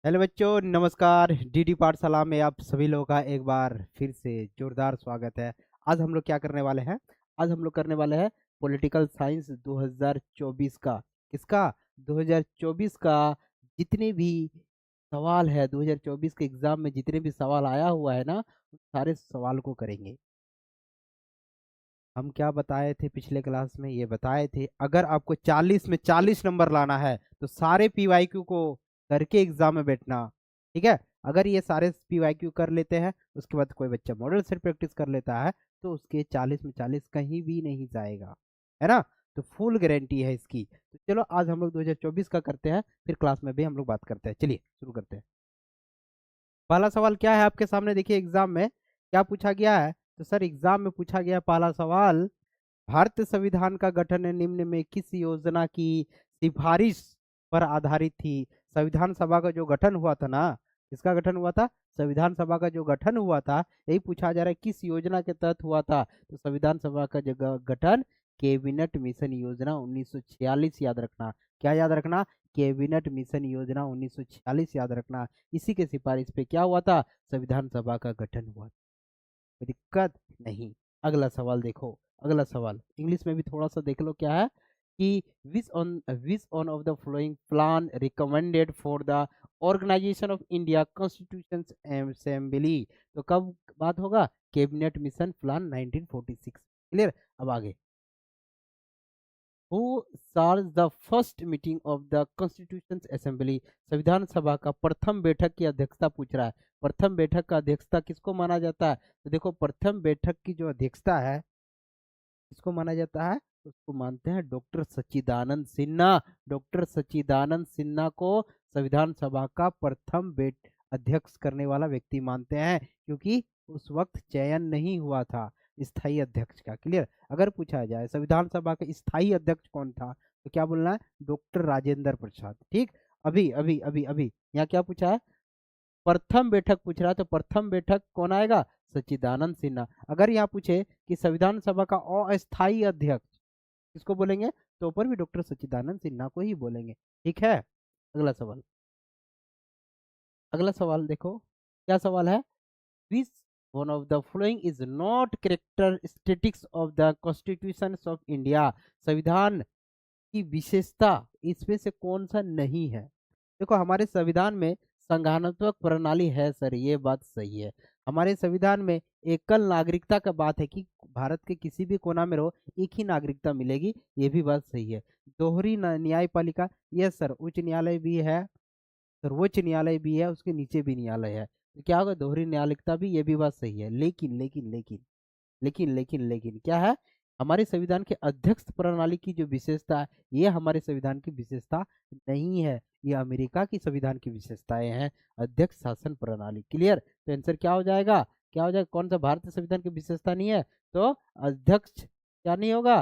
Hello बच्चों, नमस्कार। DD पाठशाला में आप सभी लोगों का एक बार फिर से जोरदार स्वागत है। आज हम लोग क्या करने वाले हैं? आज हम लोग करने वाले हैं पॉलिटिकल साइंस 2024 का। किसका? 2024 का। जितने भी सवाल है 2024 के एग्जाम में, जितने भी सवाल आया हुआ है ना, उन सारे सवाल को करेंगे। हम क्या बताए थे पिछले क्लास में? ये बताए थे अगर आपको 40 में 40 नंबर लाना है तो सारे पीवाईक्यू को करके एग्जाम में बैठना। ठीक है? अगर ये सारे पीवाईक्यू कर लेते हैं, उसके बाद कोई बच्चा मॉडल से प्रैक्टिस कर लेता है, तो उसके 40 में 40 कहीं भी नहीं जाएगा, है ना? तो फुल गारंटी है इसकी। तो चलो आज हम लोग 2024 का करते हैं, फिर क्लास में भी हम लोग बात करते हैं। चलिए शुरू करते हैं। पहला सवाल क्या है आपके सामने? देखिए एग्जाम में क्या पूछा गया है। तो सर एग्जाम में पूछा गया पहला सवाल, भारतीय संविधान का गठन निम्न में किस योजना की सिफारिश पर आधारित थी? संविधान सभा का जो गठन हुआ था ना, किसका गठन हुआ था? संविधान सभा का जो गठन हुआ था, यही पूछा जा रहा है किस योजना के तहत हुआ था। तो संविधान सभा का जो गठन कैबिनेट मिशन योजना 1946, याद रखना। क्या याद रखना? कैबिनेट मिशन योजना 1946 याद रखना। इसी के सिफारिश पे क्या हुआ था? संविधान सभा का गठन हुआ। कोई दिक्कत नहीं। अगला सवाल देखो। अगला सवाल इंग्लिश में भी थोड़ा सा देख लो क्या है कि which one of the following plan recommended for the organisation of India constitution assembly. तो कब बात होगा? Cabinet mission plan 1946। क्लियर? अब आगे, who charge the first meeting of the constitution assembly. संविधान सभा का प्रथम बैठक की अध्यक्षता पूछ रहा है। प्रथम बैठक का अध्यक्षता किसको माना जाता है? तो देखो प्रथम बैठक की जो अध्यक्षता है, किसको माना जाता है? उसको मानते हैं डॉक्टर सच्चिदानंद सिन्हा। डॉक्टर सच्चिदानंद सिन्हा को संविधान सभा का प्रथम अध्यक्ष करने वाला व्यक्ति मानते हैं, क्योंकि उस वक्त चयन नहीं हुआ था स्थायी अध्यक्ष का। क्लियर? अगर पूछा जाए संविधान सभा का स्थायी अध्यक्ष कौन था, तो क्या बोलना है? डॉक्टर राजेंद्र प्रसाद। ठीक। अभी अभी अभी अभी यहाँ क्या पूछा है? प्रथम बैठक पूछ रहा है, तो प्रथम बैठक कौन आएगा? सच्चिदानंद सिन्हा। अगर यहाँ पूछे कि संविधान सभा का अस्थायी अध्यक्ष किसको बोलेंगे, तो ऊपर भी डॉक्टर सच्चिदानंद सिन्हा को ही बोलेंगे। ठीक है? अगला सवाल। अगला सवाल देखो क्या सवाल है। Which one of the following is not characteristics of the constitution of India. संविधान की विशेषता इसमें से कौन सा नहीं है? देखो हमारे संविधान में संघानात्मक प्रणाली है सर, ये बात सही है। हमारे संविधान में एकल नागरिकता का बात है कि भारत के किसी भी कोना में रहो एक ही नागरिकता मिलेगी, ये भी बात सही है। दोहरी न्यायपालिका, यस सर, उच्च न्यायालय भी है, सर्वोच्च न्यायालय भी है, उसके नीचे भी न्यायालय है। तो क्या होगा? दोहरी न्यायालिकता भी, ये भी बात सही है। लेकिन लेकिन लेकिन लेकिन क्या है? हमारे संविधान के अध्यक्ष प्रणाली की जो विशेषता है, ये हमारे संविधान की विशेषता नहीं है, ये अमेरिका की संविधान की विशेषताएं हैं, अध्यक्ष शासन प्रणाली। क्लियर? तो आंसर क्या हो जाएगा? क्या हो जाएगा? कौन सा भारतीय संविधान की विशेषता नहीं है? तो अध्यक्ष क्या नहीं होगा?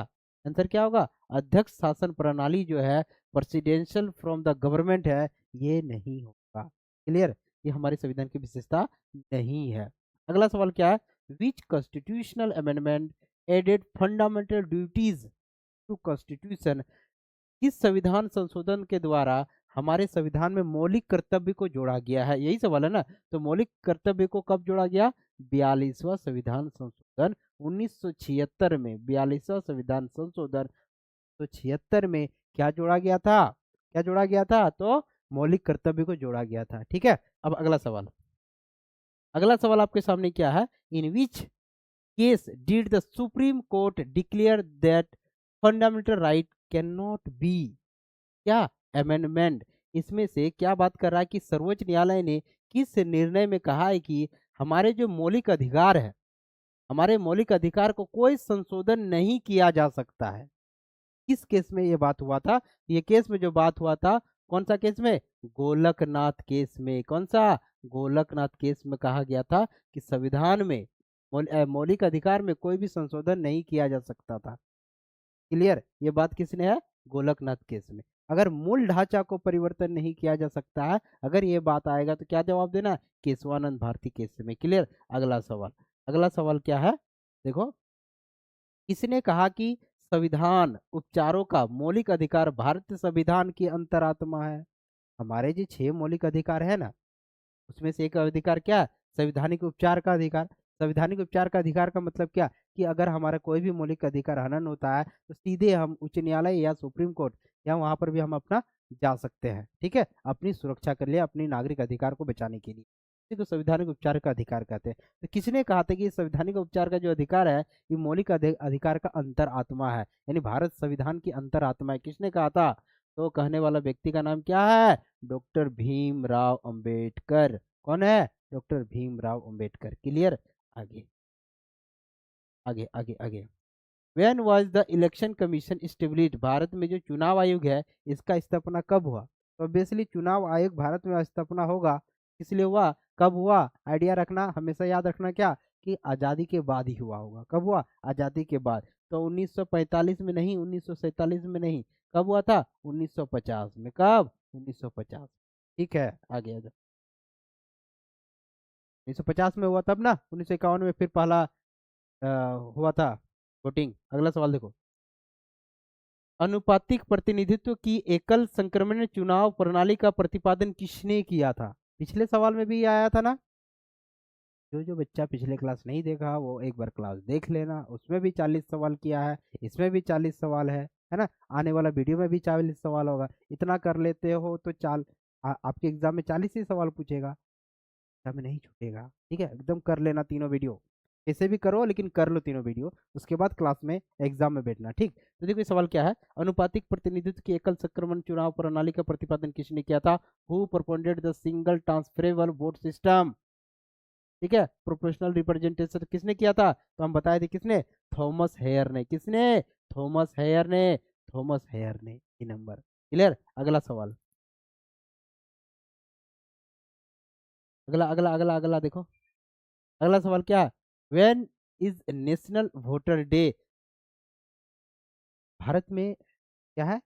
आंसर क्या होगा? अध्यक्ष शासन प्रणाली जो है, प्रेसिडेंशियल फ्रॉम द गवर्नमेंट है, ये नहीं होगा। क्लियर? ये हमारे संविधान की विशेषता नहीं है। अगला सवाल क्या है? which constitutional amendment added fundamental duties to constitution। किस संविधान संशोधन के द्वारा हमारे संविधान में मौलिक कर्तव्य को जोड़ा गया है? यही सवाल है ना। तो मौलिक कर्तव्य को कब जोड़ा गया? 42वां संविधान संशोधन 1976 में। 42वां संविधान संशोधन 1976 में क्या जोड़ा गया था? क्या जोड़ा गया था? तो मौलिक कर्तव्य को जोड़ा गया था। ठीक है? अब अगला सवाल। अगला सवाल आपके सामने क्या है? In which case did the Supreme Court declare that fundamental right cannot be क्या amendment? इसमें से क्या बात कर रहा है कि सर्वोच्च न्यायालय ने किस निर्णय में कहा है कि हमारे जो मौलिक अधिकार है, हमारे मौलिक अधिकार को कोई संशोधन नहीं किया जा सकता है? किस केस में ये बात हुआ था? ये केस में जो बात हुआ था, कौन सा केस में? गोलकनाथ केस में। कौन सा? गोलकनाथ केस में कहा गया था कि संविधान में मौलिक अधिकार में कोई भी संशोधन नहीं किया जा सकता था। क्लियर? ये बात किसने है? गोलकनाथ केस में। अगर मूल ढांचा को परिवर्तन नहीं किया जा सकता है, अगर ये बात आएगा तो क्या जवाब देना? केशवानंद भारती केस में। क्लियर? अगला सवाल। अगला सवाल क्या है देखो, किसने कहा कि संविधान उपचारों का मौलिक अधिकार भारतीय संविधान की अंतरात्मा है? हमारे जो 6 मौलिक अधिकार है ना, उसमें से एक अधिकार क्या? संवैधानिक उपचार का अधिकार। संवैधानिक उपचार का अधिकार का मतलब क्या? कि अगर हमारा कोई भी मौलिक अधिकार हनन होता है तो सीधे हम उच्च न्यायालय या सुप्रीम कोर्ट या वहां पर भी हम अपना जा सकते हैं, ठीक है, अपनी सुरक्षा के लिए, अपनी नागरिक अधिकार को बचाने के लिए। इसी को संवैधानिक उपचार का अधिकार कहते हैं। तो किसने कहा था कि संवैधानिक उपचार का जो अधिकार है ये मौलिक अधिकार का अंतर आत्मा है, यानी भारत संविधान की अंतर आत्मा है? किसने कहा था? तो कहने वाला व्यक्ति का नाम क्या है? डॉक्टर भीमराव अंबेडकर। कौन है? डॉक्टर भीमराव अंबेडकर। क्लियर? आगे आगे आगे आगे। When was the election commission established? Bharat में जो चुनाव आयोग है इसका स्थापना कब हुआ? तो ऑब्वियसली चुनाव आयोग भारत में स्थापना होगा, इसलिए हुआ। कब हुआ? आइडिया रखना, हमेशा याद रखना क्या, कि आज़ादी के बाद ही हुआ होगा। कब हुआ? आज़ादी के बाद। तो 1945 में नहीं, 1947 में नहीं, कब हुआ था? 1950 में। कब? 1950। ठीक है, आगे आ जाओ। 1950 में हुआ तब ना, 1951 में फिर पहला हुआ था वोटिंग। अगला सवाल देखो। अनुपातिक प्रतिनिधित्व की एकल संक्रमण चुनाव प्रणाली का प्रतिपादन किसने किया था? पिछले सवाल में भी आया था ना। जो बच्चा पिछले क्लास नहीं देखा वो एक बार क्लास देख लेना, उसमें भी 40 सवाल किया है, इसमें भी 40 सवाल है ना। आने वाला वीडियो में भी 40 सवाल होगा। इतना कर लेते हो तो आपके एग्जाम में 40 ही सवाल पूछेगा, एग्जाम में नहीं छूटेगा। ठीक है, एकदम कर लेना तीनों वीडियो, कैसे भी करो लेकिन कर लो तीनों वीडियो, उसके बाद क्लास में एग्जाम में बैठना। ठीक, तो देखो ये सवाल क्या है। अनुपातिक प्रतिनिधित्व की एकल संक्रमण चुनाव प्रणाली का प्रतिपादन किसने किया था? Who propounded the single transferable vote system? ठीक है, प्रोपोर्शनल रिप्रेजेंटेशन किसने किया था? तो हम बताए थे किसने? थॉमस हेयर ने। किसने? थॉमस हेयर ने। थॉमस हेयर ने। ये नंबर क्लियर। अगला सवाल, अगला अगला अगला अगला देखो। अगला सवाल क्या है? When is national voter day? Bharat में क्या है?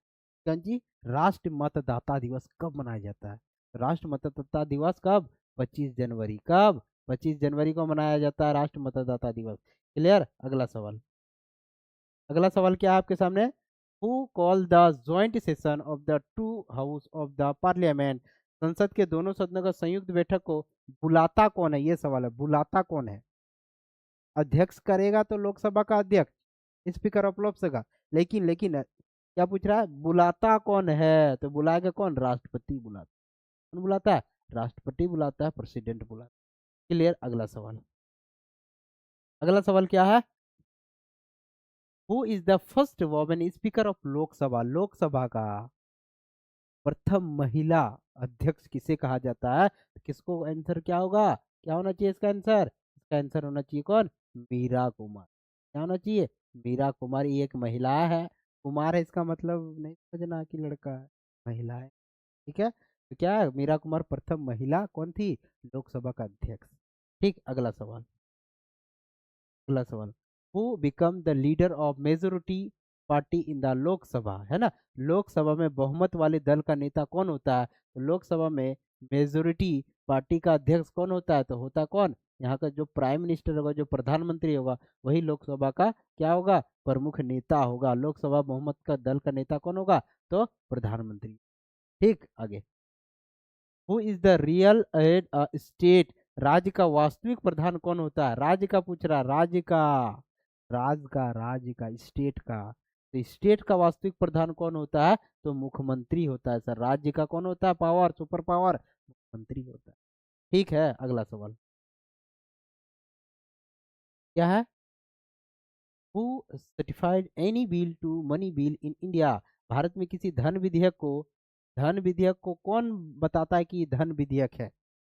कौन जी? राष्ट्र मतदाता दिवस कब मनाया जाता है? राष्ट्र मतदाता दिवस कब? 25 जनवरी। कब? 25 जनवरी को मनाया जाता है राष्ट्र मतदाता दिवस। क्लियर। अगला सवाल, अगला सवाल क्या है आपके सामने? Who call the joint session of the two house of the parliament? संसद के दोनों सदनों का संयुक्त बैठक को बुलाता कौन है? ये सवाल है, बुलाता कौन है? अध्यक्ष करेगा तो लोकसभा का अध्यक्ष, स्पीकर ऑफ लोकसभा। लेकिन क्या पूछ रहा है? बुलाता कौन है? तो बुलाएगा कौन? राष्ट्रपति बुलाता। कौन बुलाता है? राष्ट्रपति बुलाता है, प्रेसिडेंट बुलाता है। क्लियर। अगला सवाल, अगला सवाल क्या है? Who is the first women speaker of Lok Sabha? Lok Sabha का प्रथम महिला अध्यक्ष किसे कहा जाता है? तो किसको आंसर क्या होगा? क्या होना चाहिए इसका आंसर? इसका आंसर होना चाहिए कौन? मीरा कुमार। क्या होना चाहिए? मीरा कुमार। ये एक महिला है। कुमार है इसका मतलब नहीं समझना कि लड़का है, महिला है। ठीक है, तो क्या है? मीरा कुमार प्रथम महिला कौन थी? लोकसभा का अध्यक्ष। ठीक, अगला सवाल, अगला सवाल। Who become the leader of majority party in the Lok Sabha? है ना, लोकसभा में बहुमत वाले दल का नेता कौन होता है? तो लोकसभा में मेजोरिटी पार्टी का अध्यक्ष कौन होता है? तो होता कौन? यहाँ का जो प्राइम मिनिस्टर होगा, जो प्रधानमंत्री होगा, वही लोकसभा का क्या होगा? प्रमुख नेता होगा। लोकसभा बहुमत का दल का नेता कौन होगा? तो प्रधानमंत्री। ठीक, आगे। Who is the real head state? राज्य का वास्तविक प्रधान कौन होता है? राज्य का पूछ रहा, राज्य का, राज्य का, स्टेट का। तो स्टेट का वास्तविक प्रधान कौन होता है? तो मुख्यमंत्री होता है सर। राज्य का कौन होता है? पावर, सुपर पावर, मुख्यमंत्री होता है। ठीक है, अगला सवाल क्या है? Who certified any bill to money bill in India? भारत में किसी धन विधेयक को कौन बताता है कि ये धन विधेयक है?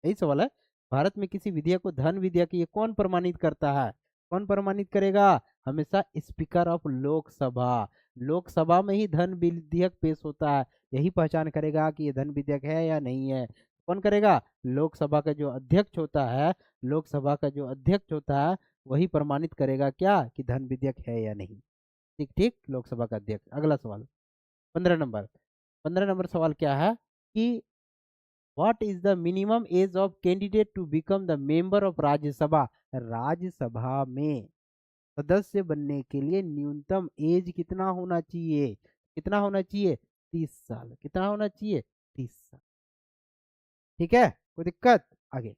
यही सवाल है। भारत में किसी विधेयक को धन विधेयक ये कौन प्रमाणित करता है? कौन प्रमाणित करेगा? हमेशा स्पीकर ऑफ लोकसभा। लोकसभा में ही धन विधेयक पेश होता है, यही पहचान करेगा कि ये धन विधेयक है या नहीं है। कौन करेगा? लोकसभा का जो अध्यक्ष होता है, लोकसभा का जो अध्यक्ष होता है वही प्रमाणित करेगा क्या कि धन विधेयक है या नहीं। ठीक ठीक, लोकसभा का अध्यक्ष। अगला सवाल, 15 नंबर। 15 नंबर सवाल क्या है कि what is the minimum age of candidate to become the member of Rajya Sabha? Rajya Sabha में सदस्य बनने के लिए न्यूनतम एज कितना होना चाहिए? कितना होना चाहिए? 30 साल। कितना होना चाहिए? 30 साल। ठीक है, कोई दिक्कत? आगे।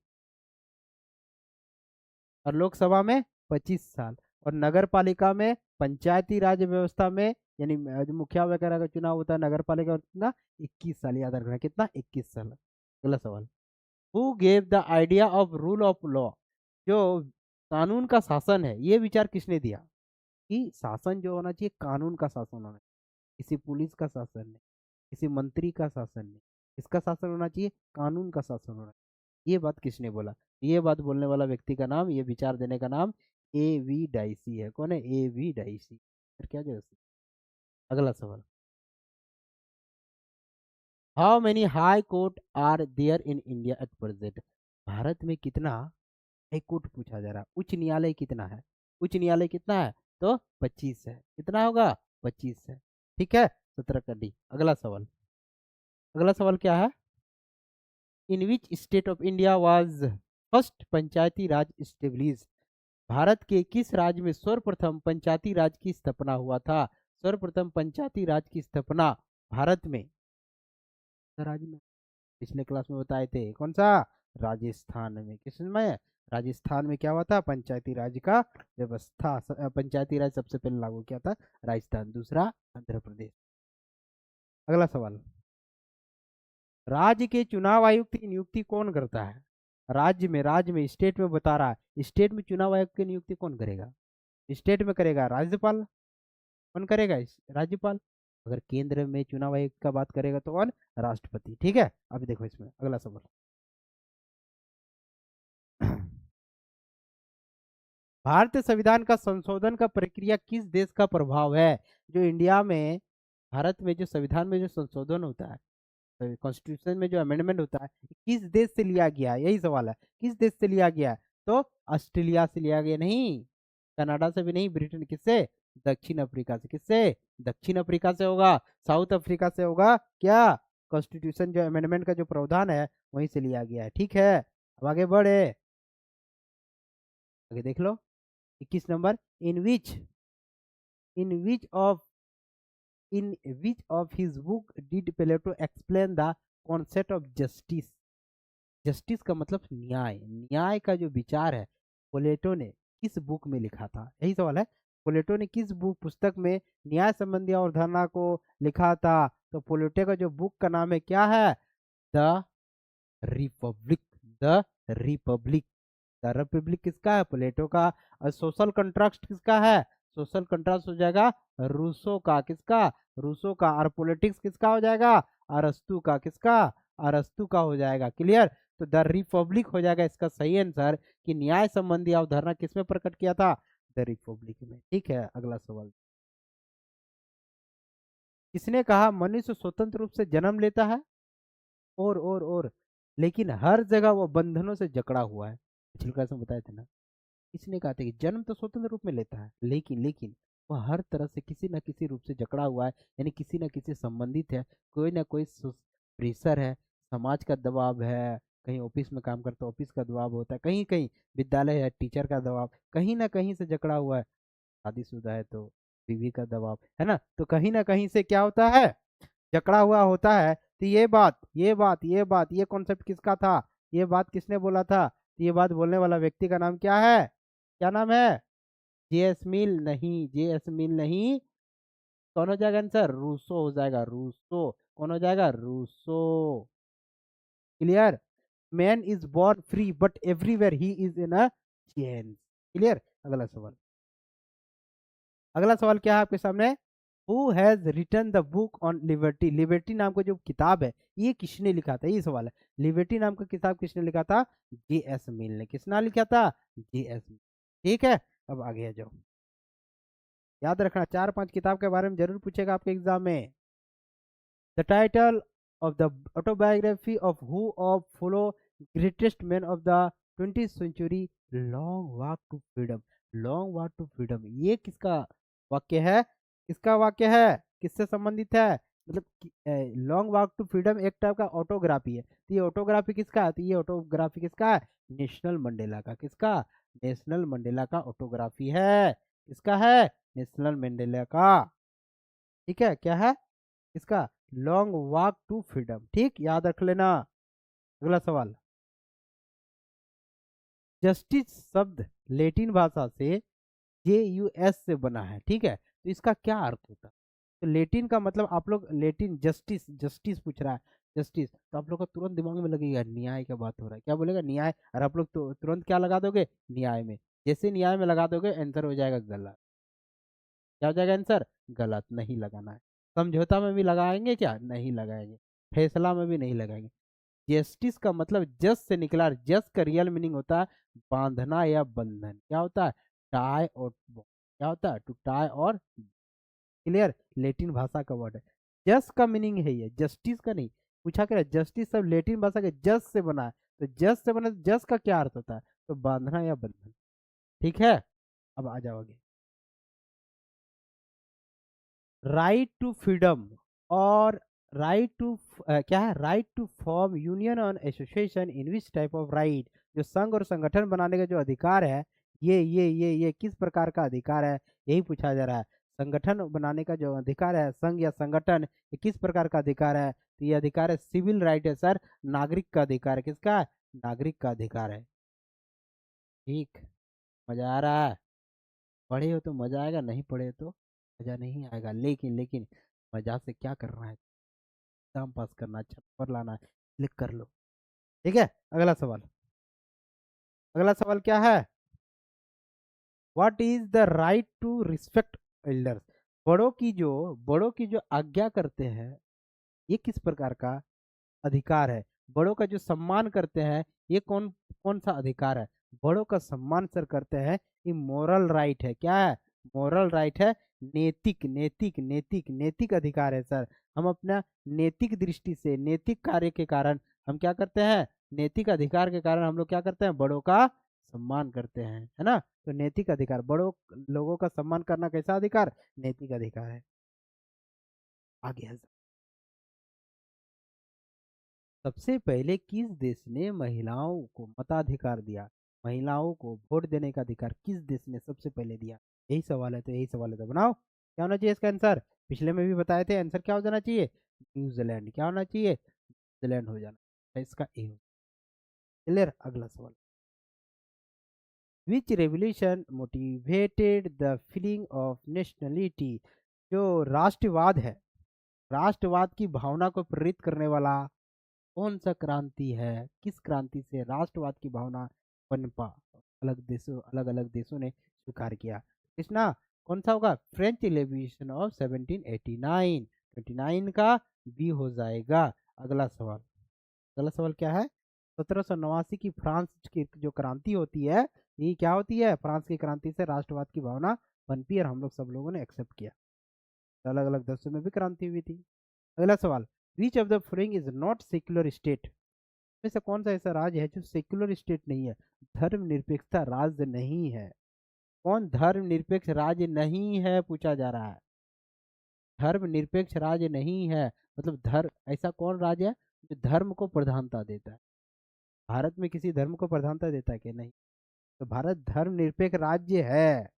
और लोकसभा में 25 साल, और नगर पालिका में, पंचायती राज व्यवस्था में, यानी जो मुखिया वगैरह का चुनाव होता है नगर पालिका में, कितना? 21 साल, याद रखना कितना? 21 साल। अगला सवाल। Who gave the idea of rule of law? जो कानून का शासन है, ये विचार किसने दिया कि शासन जो होना चाहिए कानून का शासन होना चाहिए, किसी पुलिस का शासन नहीं, किसी मंत्री का शासन नहीं, किसका शासन होना चाहिए? कानून का शासन होना चाहिए। ये बात किसने बोला? ये बात बोलने वाला व्यक्ति का नाम, ये विचार देने का नाम ए वी डाइसी है। कौन है? A V Dicey. फिर क्या जगह से? अगला सवाल। How many high court are there in India at present? Bharat में कितना हाई कोर्ट पूछा जा रहा है, उच्च न्यायालय कितना है? उच्च न्यायालय कितना है? तो 25 है। कितना होगा? 25 है। ठीक है, 17 का डी। अगला सवाल। अगला सवाल क्या है? In which state of India was first panchayati raj establish? भारत के किस राज्य में सर्वप्रथम पंचायती राज की स्थापना हुआ था? सर्वप्रथम पंचायती राज की स्थापना भारत में राज्य में, पिछले क्लास में बताए थे, कौन सा? राजस्थान में। किसमें? राजस्थान में क्या हुआ था? पंचायती राज का व्यवस्था, पंचायती राज सबसे पहले लागू किया था राजस्थान। दूसरा आंध्र प्रदेश। अगला सवाल। राज्य के चुनाव आयुक्त की नियुक्ति कौन करता है? राज्य में स्टेट में बता रहा है, स्टेट में चुनाव आयुक्त की नियुक्ति कौन करेगा? स्टेट में करेगा राज्यपाल। कौन करेगा? राज्यपाल। अगर केंद्र में चुनाव आयुक्त का बात करेगा तो कौन? राष्ट्रपति। ठीक है, अब देखो इसमें अगला सवाल। भारतीय संविधान का संशोधन का प्रक्रिया किस देश का प्रभाव है? जो इंडिया में, भारत में जो संविधान में जो संशोधन होता है, कॉन्स्टिट्यूशन में जो अमेंडमेंट होता है, किस देश से लिया गया है? यही सवाल है, किस देश से लिया गया है? तो ऑस्ट्रेलिया से लिया गया, नहीं कनाडा से भी नहीं, ब्रिटेन। किससे? दक्षिण अफ्रीका से। किससे? दक्षिण अफ्रीका से होगा, साउथ अफ्रीका से होगा क्या? कॉन्स्टिट्यूशन जो अमेंडमेंट का जो प्रावधान है वहीं से लिया गया है। ठीक है, अब आगे बढ़े। आगे देख लो, 21 number. In which in which of in which of his book did Plato explain the concept of justice? Justice का मतलब न्याय, न्याय का जो विचार है, प्लेटो ने किस बुक में लिखा था? यही सवाल है। प्लेटो ने किस बुक पुस्तक में न्याय संबंधी अवधारणा को लिखा था? तो प्लेटो का जो बुक का नाम है क्या है? The Republic. The Republic. The Republic किसका है? प्लेटो का। और सोशल कंट्रैक्ट किसका है? सोशल कंट्रैक्ट हो जाएगा रूसो का। किसका? रूसो का। और पॉलिटिक्स किसका हो जाएगा? अरस्तु का। किसका? अरस्तु का हो जाएगा। क्लियर? तो द रिपब्लिक हो जाएगा इसका सही आंसर, कि न्याय संबंधी अवधारणा किसमें प्रकट किया था? द रिपब्लिक में। ठीक है, अगला सवाल। किसने कहा मनुष्य स्वतंत्र रूप से जन्म लेता है और लेकिन हर जगह वो बंधनों से जकड़ा हुआ है? पिछले क्लास में बताए थे ना। इसने कहा था कि जन्म तो स्वतंत्र रूप में लेता है, लेकिन वह हर तरह से किसी न किसी रूप से जकड़ा हुआ है, यानी किसी न किसी संबंधित है। कोई ना कोई प्रेशर है, समाज का दबाव है, कहीं ऑफिस में काम करता है ऑफिस का दबाव होता है, कहीं कहीं विद्यालय है टीचर का दबाव, कहीं ना कहीं से जकड़ा हुआ है। शादीशुदा है तो बीवी का दबाव है ना, तो कहीं ना कहीं से क्या होता है? जकड़ा हुआ होता है। तो ये कॉन्सेप्ट किसका था? ये बात किसने बोला था? तो ये बात बोलने वाला व्यक्ति का नाम क्या है? क्या नाम है? जेएस मिल नहीं, जेएस मिल नहीं। कौन हो जाएगा आंसर? रूसो हो जाएगा, रूसो। कौन हो जाएगा? Rousseau. Clear? Man is born free but everywhere he is in a chain. Clear? अगला सवाल। अगला सवाल क्या है आपके सामने? Who has written the book on liberty? Liberty नाम का जो किताब है ये किसने लिखा था? ये सवाल है। लिबर्टी नाम का किताब किसने लिखा था? जे एस मिल ने। किसने लिखा था? जे एस मिल। ठीक है, अब आगे आ जाओ। याद रखना 4-5 किताब के बारे में जरूर पूछेगा आपके एग्जाम में। The title of the autobiography of who of follow greatest man of the 20th century? Long walk to freedom. Long walk to freedom ये किसका वाक्य है? किसका वाक्य है? किससे संबंधित है? मतलब लॉन्ग वॉक टू फ्रीडम एक टाइप का ऑटोग्राफी है। तो ये ऑटोग्राफी किसका है? तो ये ऑटोग्राफी किसका है? नेशनल मंडेला का। किसका? नेशनल मंडेला का ऑटोग्राफी है। किसका है? नेशनल मंडेला का। ठीक है, क्या है? इसका लॉन्ग वॉक टू फ्रीडम। ठीक, याद रख लेना। अगला सवाल, जस्टिस शब्द लेटिन भाषा से JUS से बना है, ठीक है, तो इसका क्या अर्थ होता है? तो लेटिन का मतलब, आप लोग लेटिन जस्टिस, जस्टिस पूछ रहा है, जस्टिस, तो आप लोग को तुरंत दिमाग में लगेगा न्याय का बात हो रहा है, क्या बोलेगा न्याय, और आप लोग तो तुरंत क्या लगा दोगे, न्याय में। जैसे न्याय में लगा दोगे आंसर हो जाएगा गलत। क्या हो जाएगा आंसर, गलत, नहीं लगाना है। समझौता में भी लगाएंगे क्या, नहीं लगाएंगे। फैसला में भी नहीं लगाएंगे। जस्टिस का मतलब जस से निकला, जस का रियल मीनिंग होता है बांधना या बंधन, क्या होता है, टाई और क्या होता है, टू टाई और, क्लियर, लेटिन भाषा का वर्ड है। जस का मीनिंग है ये, जस्टिस का नहीं। पूछा क्या, जस्टिस सब लेटिन भाषा के जस से बना है, तो जस से बना, जस का क्या अर्थ होता है, तो बांधना या बंधन, ठीक है। अब आ जाओगे, राइट टू फ्रीडम और राइट टू, क्या है, right to form union on association in which type of right, जो संघ और संगठन बनाने का जो अधिकार है, ये किस प्रकार का अधिकार है, यही पूछा जा रहा है। संगठन बनाने का जो अधिकार है, संघ या संगठन, ये किस प्रकार का अधिकार है, तो ये अधिकार है सिविल राइट है सर, नागरिक का अधिकार है, किसका, नागरिक का अधिकार है, ठीक। मजा आ रहा है, पढ़े हो तो मजा आएगा, नहीं पढ़े हो तो मजा नहीं आएगा, लेकिन लेकिन मजा से क्या करना है, एग्जाम पास करना, छत पर लाना है, क्लिक कर लो, ठीक है। अगला सवाल, अगला सवाल क्या है, what is the right to respect elders, बड़ों की जो आज्ञा करते हैं, ये किस प्रकार का अधिकार है, बड़ों का जो सम्मान करते हैं, ये कौन कौन सा अधिकार है, बड़ों का सम्मान सर करते हैं, ये मोरल राइट है, क्या है, मोरल राइट है, नैतिक अधिकार है सर। हम अपना नैतिक दृष्टि से, नैतिक कार्य के कारण हम क्या करते हैं, नैतिक अधिकार के कारण हम लोग क्या करते हैं, बड़ों का सम्मान करते हैं, है ना। तो नैतिक अधिकार, बड़ों लोगों का सम्मान करना कैसा अधिकार, नैतिक अधिकार है। आगे है, सबसे पहले किस देश ने महिलाओं को मताधिकार दिया, महिलाओं को वोट देने का अधिकार किस देश ने सबसे पहले दिया, यही सवाल है, तो यही सवाल है, तो बनाओ क्या होना चाहिए इसका आंसर, पिछले में भी बताए थे, आंसर क्या हो जाना चाहिए, न्यूजीलैंड, क्या होना चाहिए, न्यूजीलैंड हो जाना, तो इसका ए हो। क्लियर, अगला सवाल, which revolution motivated the feeling of nationality, जो राष्ट्रवाद है, राष्ट्रवाद की भावना को प्रेरित करने वाला कौन सा क्रांति है, किस क्रांति से राष्ट्रवाद की भावना पनपा, अलग अलग देशों ने स्वीकार किया, कृष्णा, कौन सा होगा, फ्रेंच रिवॉल्यूशन ऑफ 1789, 29 का बी हो जाएगा। अगला सवाल, अगला सवाल क्या है, 1789 की फ्रांस की जो क्रांति होती है, ये क्या होती है, फ्रांस की क्रांति से राष्ट्रवाद की भावना पनपी और हम लोग सब लोगों ने एक्सेप्ट किया, अलग अलग देशों में भी क्रांति हुई थी। अगला सवाल, which of the following is not secular state, में से कौन सा ऐसा राज्य है जो सेक्युलर स्टेट नहीं है, धर्मनिरपेक्षता राज्य नहीं है, कौन धर्मनिरपेक्ष राज्य नहीं है पूछा जा रहा है, धर्मनिरपेक्ष राज्य नहीं है, मतलब धर्म, ऐसा कौन राज्य है जो धर्म को प्रधानता देता है, भारत में किसी धर्म को प्रधानता देता है कि नहीं, तो भारत धर्मनिरपेक्ष राज्य है,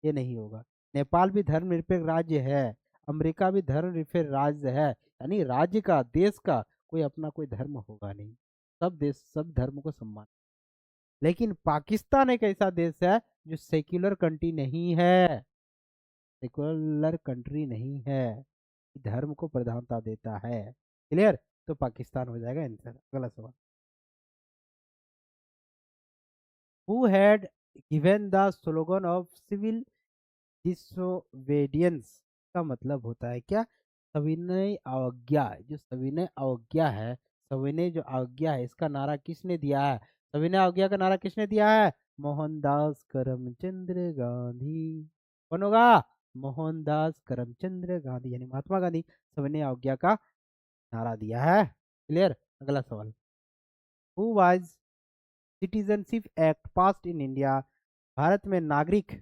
ये नहीं होगा। नेपाल भी धर्मनिरपेक्ष राज्य है, अमेरिका भी धर्मनिरपेक्ष राज्य है, यानी राज्य का, देश का कोई अपना कोई धर्म होगा नहीं, सब देश सब धर्म को सम्मान। लेकिन पाकिस्तान एक ऐसा देश है जो सेक्युलर कंट्री नहीं है, सेक्युलर कंट्री नहीं है, धर्म को प्रधानता देता है, क्लियर, तो पाकिस्तान हो जाएगा आंसर। अगला सवाल, who had given the slogan of civil disobedience, का मतलब होता है क्या, सविनय अवज्ञा, जो सविनय अवज्ञा है, सविनय जो अवज्ञा है, इसका नारा किसने दिया है, सविनय अवज्ञा का नारा किसने दिया है, मोहनदास करमचंद गांधी, कौन होगा, मोहनदास करमचंद गांधी, यानी महात्मा गांधी सविनय अवज्ञा का नारा दिया है, क्लियर। अगला सवाल, who was citizenship act passed in India, भारत में नागरिक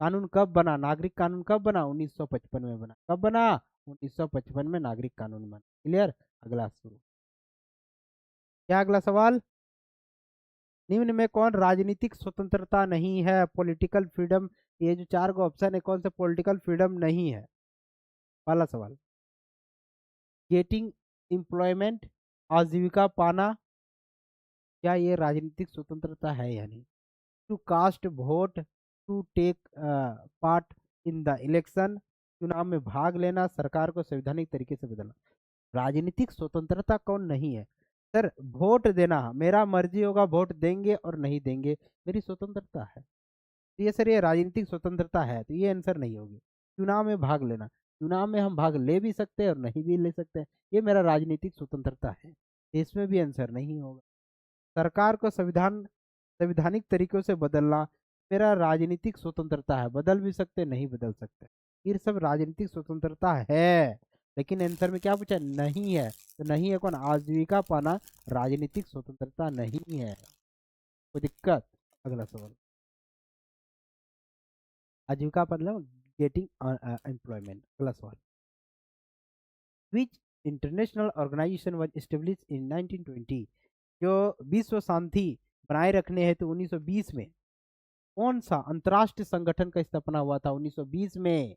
कानून कब बना, नागरिक कानून कब बना, 1955 में बना, कब बना, 1955 में नागरिक कानून बना, क्लियर। अगला शुरू, क्या अगला सवाल, निम्न में कौन राजनीतिक स्वतंत्रता नहीं है, पॉलिटिकल फ्रीडम, ये जो चार गो ऑप्शन है, कौन सा पॉलिटिकल फ्रीडम नहीं है, पहला सवाल, गेटिंग एम्प्लॉयमेंट, आजीविका पाना, क्या ये राजनीतिक स्वतंत्रता है या नहीं? To cast vote, to take part in the election, चुनाव में भाग लेना, सरकार को संवैधानिक तरीके से बदलना। राजनीतिक स्वतंत्रता कौन नहीं है? सर वोट देना मेरा मर्जी होगा, वोट देंगे और नहीं देंगे, मेरी स्वतंत्रता है। तो ये सर ये राजनीतिक स्वतंत्रता है, तो ये आंसर नहीं होगी। चुनाव में भाग लेना, चुनाव में हम भाग ले भी सकते हैं और नहीं भी ले सकते हैं, ये मेरा राजनीतिक स्वतंत्रता है, इसमें भी आंसर नहीं होगा। सरकार को संविधानिक तरीकों से बदलना, मेरा राजनीतिक स्वतंत्रता है, बदल भी सकते नहीं बदल सकते, ये सब राजनीतिक स्वतंत्रता है। लेकिन आंसर में क्या पूछा? नहीं है, तो नहीं है कौन? आजीविका पाना राजनीतिक स्वतंत्रता नहीं है। कोई दिक्कत? अगला सवाल, आजीविका मतलब गेटिंग एम्प्लॉयमेंट। अगला सवाल, which international organisation was establish in 1920, जो विश्व शांति बनाए रखने हेतु 1920 में कौन सा अंतरराष्ट्रीय संगठन का स्थापना हुआ था? 1920 में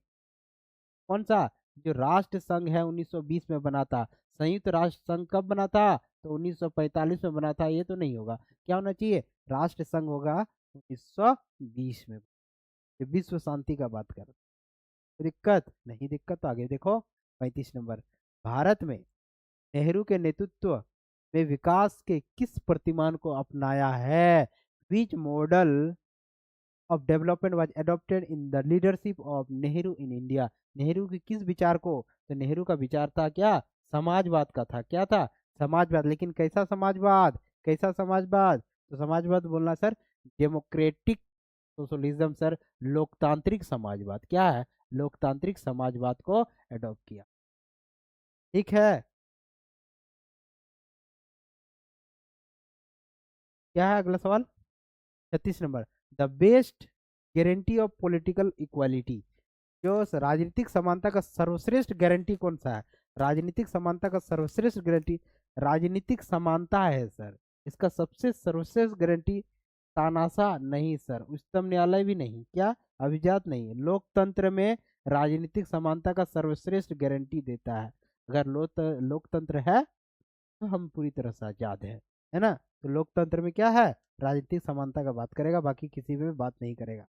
कौन सा? जो राष्ट्र संघ है 1920 में बना था। संयुक्त राष्ट्र संघ कब बना था? तो 1945 में बना था। ये तो नहीं होगा, क्या होना चाहिए? राष्ट्र संघ होगा 1920 में। ये विश्व शांति का बात कर, दिक्कत नहीं? दिक्कत तो आगे देखो, 35 नंबर, भारत में नेहरू के नेतृत्व में विकास के किस प्रतिमान को अपनाया है? Which model of development was adopted in the leadership of Nehru in India? Nehru के किस विचार को? तो नेहरू का विचार था क्या? समाजवाद का था। क्या था? समाजवाद। लेकिन कैसा समाजवाद? कैसा समाजवाद? तो समाजवाद बोलना सर डेमोक्रेटिक सोशलिज्म सर, लोकतांत्रिक समाजवाद। क्या है? लोकतांत्रिक समाजवाद को अडॉप्ट किया। ठीक है, क्या है अगला सवाल? 36 number, the best guarantee of political equality, जो राजनीतिक समानता का सर्वश्रेष्ठ गारंटी कौन सा है? राजनीतिक समानता का सर्वश्रेष्ठ गारंटी राजनीतिक समानता है सर, इसका सबसे सर्वश्रेष्ठ गारंटी तानाशाह नहीं सर, उच्चतम न्यायालय भी नहीं, क्या अभिजात नहीं, लोकतंत्र में राजनीतिक समानता का सर्वश्रेष्ठ गारंटी देता है। अगर लोकतंत्र है तो हम पूरी तरह से आजाद है ना? तो लोकतंत्र में क्या है? राजनीतिक समानता का बात करेगा, बाकी किसी में बात नहीं करेगा।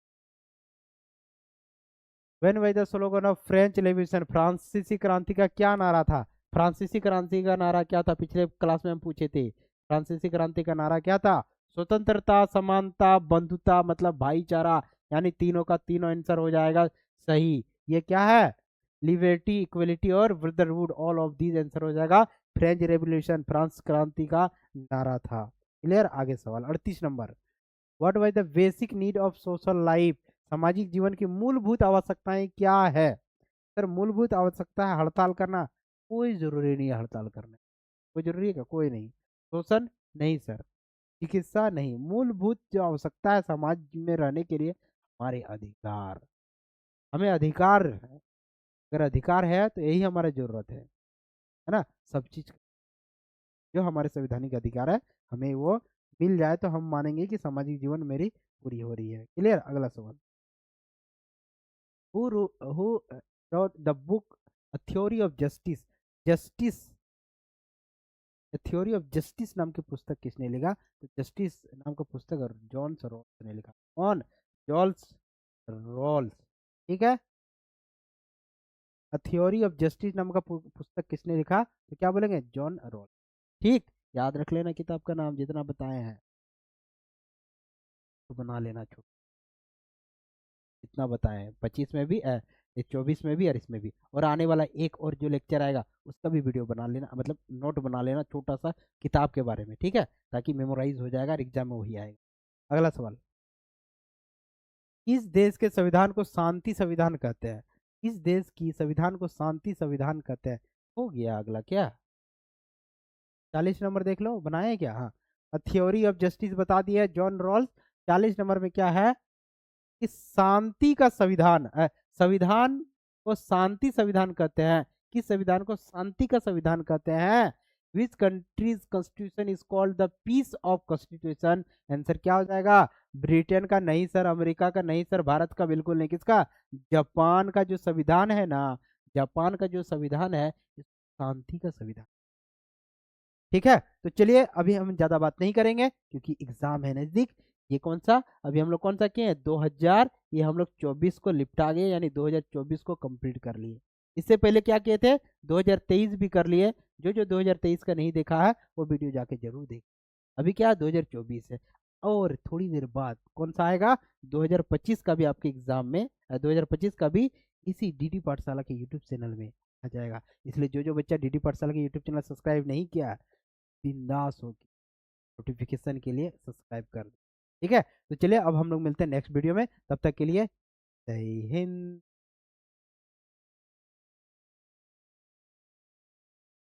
When was the slogan of French revolution, फ्रांसीसी क्रांति का क्या नारा था? फ्रांसीसी क्रांति का नारा क्या था? पिछले क्लास में हम पूछे थे, फ्रांसीसी क्रांति का नारा क्या था? स्वतंत्रता, समानता, बंधुता, मतलब भाईचारा, यानी तीनों का तीनों आंसर हो जाएगा सही। ये क्या है? लिबर्टी, इक्वलिटी और brotherhood, all of these answer हो जाएगा। फ्रेंच रेवोल्यूशन फ्रांस क्रांति का नारा था। क्लियर? आगे सवाल 38 number, what was the basic need of social life, सामाजिक जीवन की मूलभूत आवश्यकताएं क्या है? सर मूलभूत आवश्यकता है हड़ताल करना, कोई जरूरी नहीं है हड़ताल करने, कोई जरूरी है क्या? कोई नहीं। शोषण नहीं सर, चिकित्सा नहीं, मूलभूत जो आवश्यकता है समाज में रहने के लिए हमारे अधिकार, हमें अधिकार है, अगर अधिकार है तो यही हमारा जरूरत है ना? सब चीज जो हमारे संवैधानिक अधिकार है हमें वो मिल जाए तो हम मानेंगे कि सामाजिक जीवन मेरी पूरी हो रही है। क्लियर? अगला सवाल, who wrote the book A Theory of Justice, justice, theory of justice नाम की पुस्तक किसने लिखा? तो जस्टिस नाम का पुस्तक जॉन रॉल्स ने लिखा। कौन? जॉल्स रॉल्स। ठीक है, अ थ्योरी ऑफ जस्टिस नाम का पुस्तक किसने लिखा? तो क्या बोलेंगे? John Rawls. ठीक, याद रख लेना किताब का नाम, जितना बताए हैं तो बना लेना, छोटा जितना बताए हैं, 25 में भी 24 में भी और इसमें भी, और आने वाला एक और जो लेक्चर आएगा उसका भी वीडियो बना लेना, मतलब नोट बना लेना छोटा सा किताब के बारे में, ठीक है? ताकि मेमोराइज हो जाएगा और एग्जाम में वही आएगा। अगला सवाल, किस देश के संविधान को शांति संविधान कहते हैं? किस देश की संविधान को शांति संविधान कहते हैं? हो गया अगला, क्या 40 नंबर देख लो, बनाए क्या? हाँ, थ्योरी ऑफ जस्टिस बता दिया जॉन रॉल्स। 40 नंबर में क्या है? कि शांति का संविधान, संविधान को शांति संविधान कहते हैं। किस संविधान को शांति का संविधान कहते हैं? Which country's constitution is called the peace of constitution? Answer क्या हो जाएगा? ब्रिटेन का नहीं सर, अमेरिका का नहीं सर, भारत का बिल्कुल नहीं, किसका? जापान का जो संविधान है ना, जापान का जो संविधान है शांति का संविधान। ठीक है, तो चलिए अभी हम ज़्यादा बात नहीं करेंगे क्योंकि एग्ज़ाम है नज़दीक। ये कौन सा अभी हम लोग कौन सा किए हैं 2000, ये हम लोग 24 को निपटा गए, यानी 2024 को कंप्लीट कर लिए। इससे पहले क्या किए थे 2023 भी कर लिए। जो 2023 का नहीं देखा है वो वीडियो जाके जरूर देख। अभी क्या 2024 है, और थोड़ी देर बाद कौन सा आएगा 2025 का भी आपके एग्जाम में, 2025 का भी इसी डीडी पाठशाला के यूट्यूब चैनल में आ जाएगा। इसलिए जो बच्चा डीडी पाठशाला के यूट्यूब चैनल सब्सक्राइब नहीं किया, बिंदास होगी नोटिफिकेशन के लिए सब्सक्राइब कर दो। ठीक है, तो चलिए अब हम लोग मिलते हैं नेक्स्ट वीडियो में, तब तक के लिए जय हिंद।